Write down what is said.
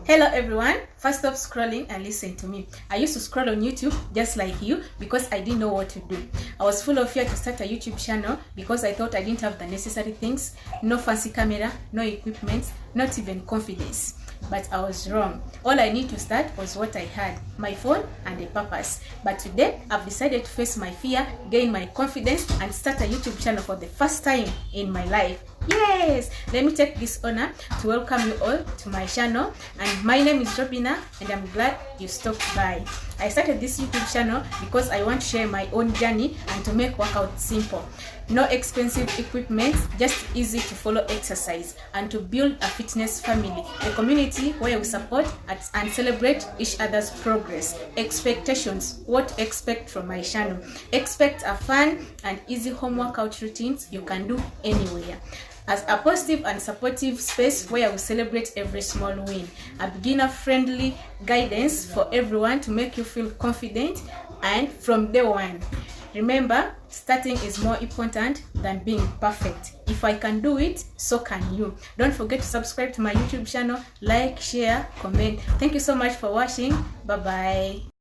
Hello everyone, first stop scrolling and listen to me. I used to scroll on YouTube just like you because I didn't know what to do. I was full of fear to start a YouTube channel because I thought I didn't have the necessary things, no fancy camera, no equipment, not even confidence. But I was wrong. All I need to start was what I had, my phone and a purpose. But today, I've decided to face my fear, gain my confidence, and start a YouTube channel for the first time in my life. Yes! Let me take this honor to welcome you all to my channel. And my name is Robina, and I'm glad you stopped by. I started this YouTube channel because I want to share my own journey and to make workout simple. No expensive equipment, just easy to follow exercise, and to build a fitness family, a community where we support and celebrate each other's progress. Expectations: what to expect from my channel? Expect a fun and easy home workout routines you can do anywhere. As a positive and supportive space where we celebrate every small win. A beginner-friendly guidance for everyone to make you feel confident and from day one. Remember, starting is more important than being perfect. If I can do it, so can you. Don't forget to subscribe to my YouTube channel, like, share, comment. Thank you so much for watching. Bye-bye.